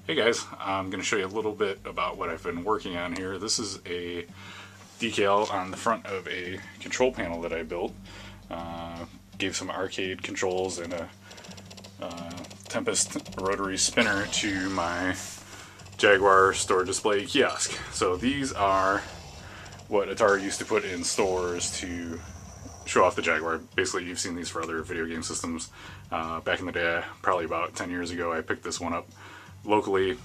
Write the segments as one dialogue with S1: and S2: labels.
S1: Hey guys, I'm going to show you a little bit about what I've been working on here. This is a decal on the front of a control panel that I built. Gave some arcade controls and a Tempest rotary spinner to my Jaguar store display kiosk. So these are what Atari used to put in stores to show off the Jaguar. Basically, you've seen these for other video game systems. Back in the day, probably about 10 years ago, I picked this one up locally.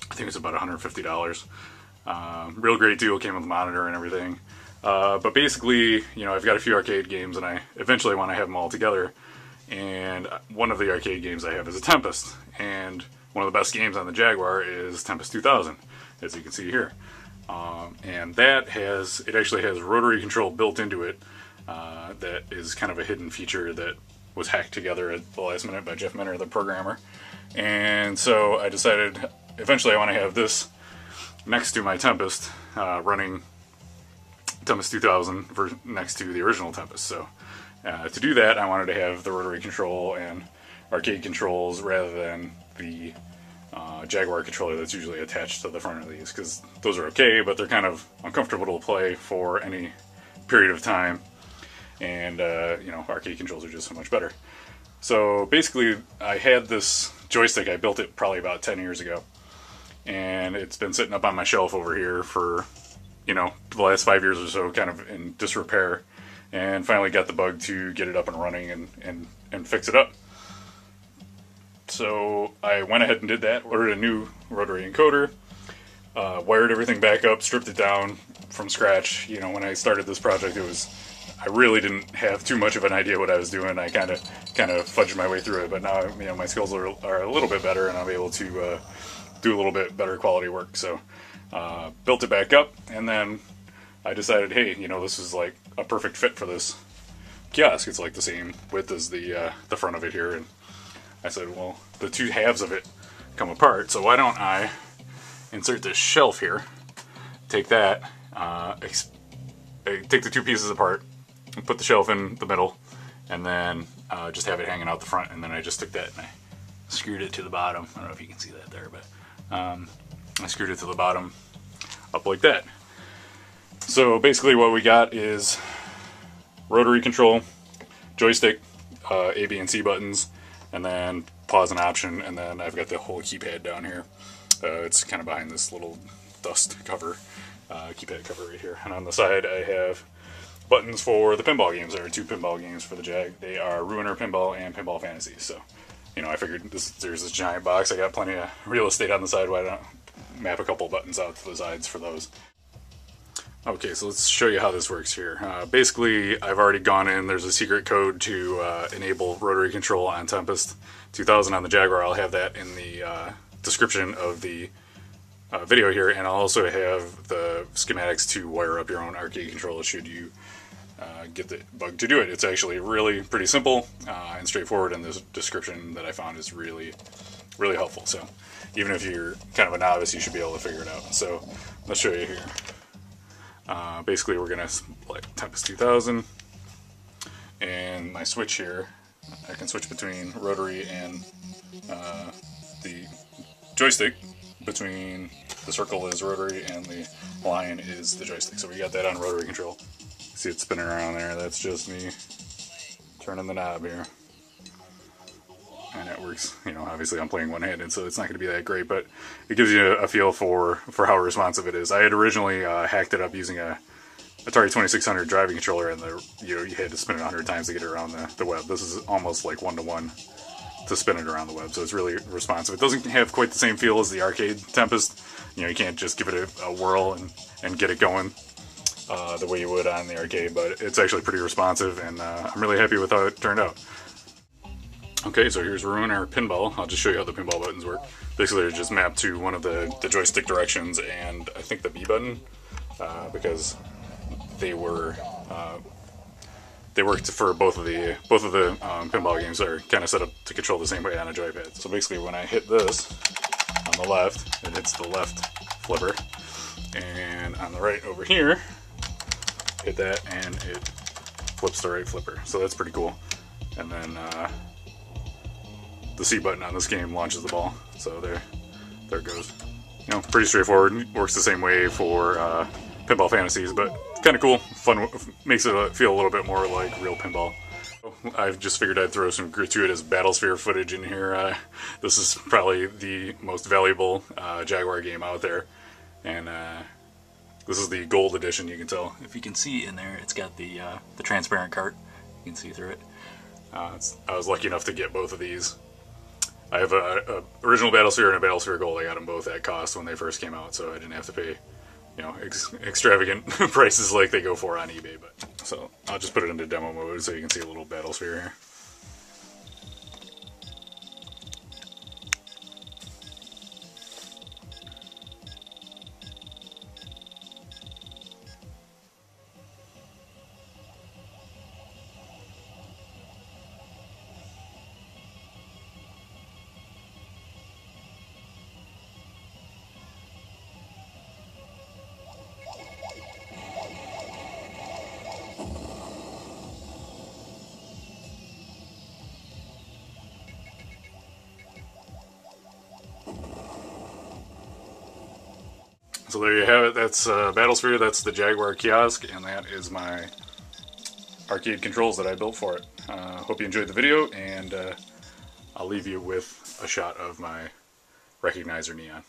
S1: I think it's about $150. Real great deal, came with a monitor and everything. But basically, you know, I've got a few arcade games and I eventually want to have them all together. And one of the arcade games I have is a Tempest. And one of the best games on the Jaguar is Tempest 2000, as you can see here. And that it actually has rotary control built into it. That is kind of a hidden feature that was hacked together at the last minute by Jeff Minner, the programmer. And so I decided eventually I want to have this next to my Tempest, running Tempest 2000 next to the original Tempest. So to do that, I wanted to have the rotary control and arcade controls rather than the Jaguar controller that's usually attached to the front of these, because those are okay, but they're kind of uncomfortable to play for any period of time. And you know, arcade controls are just so much better. So basically, I had this joystick. I built it probably about 10 years ago, and it's been sitting up on my shelf over here for, you know, the last 5 years or so, kind of in disrepair, and finally got the bug to get it up and running and fix it up. So I went ahead and did that, ordered a new rotary encoder, wired everything back up, stripped it down from scratch. You know, when I started this project, I really didn't have too much of an idea what I was doing. I kind of fudged my way through it, but now, you know, my skills are a little bit better, and I'm able to do a little bit better quality work. So built it back up, and then I decided, hey, you know, this is like a perfect fit for this kiosk. It's like the same width as the front of it here, and I said, well, the two halves of it come apart, so why don't I insert this shelf here, take that, take the two pieces apart, and put the shelf in the middle, and then just have it hanging out the front. And then I just took that and I screwed it to the bottom. I don't know if you can see that there, but I screwed it to the bottom up like that. So basically what we got is rotary control, joystick, A, B, and C buttons, and then pause and option, and then I've got the whole keypad down here. It's kind of behind this little dust cover, keypad cover right here. And on the side I have buttons for the pinball games. There are two pinball games for the Jag. They are Ruiner Pinball and Pinball Fantasy. So, you know, I figured there's this giant box. I got plenty of real estate on the side. Why not map a couple buttons out to the sides for those? Okay, so let's show you how this works here. Basically, I've already gone in. There's a secret code to enable rotary control on Tempest 2000 on the Jaguar. I'll have that in the description of the video here, and I'll also have the schematics to wire up your own arcade controller should you get the bug to do it. It's actually really pretty simple and straightforward, and this description that I found is really, really helpful. So even if you're kind of a novice, you should be able to figure it out. So let's show you here. Basically, we're going to select Tempest 2000, and my switch here, I can switch between rotary and the joystick. Between the circle is rotary and the line is the joystick. So we got that on rotary control. See it spinning around there. That's just me turning the knob here. And it works. You know, obviously I'm playing one-handed, so it's not going to be that great, but it gives you a feel for how responsive it is. I had originally hacked it up using a Atari 2600 driving controller, and you had to spin it 100 times to get it around the web. This is almost like one-to-one to spin it around the web, so it's really responsive. It doesn't have quite the same feel as the arcade Tempest. You know, you can't just give it a whirl and get it going the way you would on the arcade, but it's actually pretty responsive, and I'm really happy with how it turned out. Okay, so here's Ruiner Pinball. I'll just show you how the pinball buttons work. Basically, they're just mapped to one of the joystick directions, and I think the B button, because they worked for both of the pinball games. Are kind of set up to control the same way on a joypad. So basically, when I hit this on the left, it hits the left flipper, and on the right over here, hit that and it flips the right flipper. So that's pretty cool. And then the C button on this game launches the ball. So there, there it goes. You know, pretty straightforward. Works the same way for Pinball Fantasies, but kind of cool. Fun, makes it feel a little bit more like real pinball. I've just figured I'd throw some gratuitous BattleSphere footage in here. This is probably the most valuable Jaguar game out there, and this is the gold edition. You can tell if you can see in there. It's got the transparent cart. You can see through it. I was lucky enough to get both of these. I have a original BattleSphere and a BattleSphere Gold. I got them both at cost when they first came out, so I didn't have to pay, you know, extravagant prices like they go for on eBay. But so I'll just put it into demo mode so you can see a little BattleSphere here. So there you have it. That's BattleSphere, that's the Jaguar Kiosk, and that is my arcade controls that I built for it. Hope you enjoyed the video, and I'll leave you with a shot of my recognizer neon.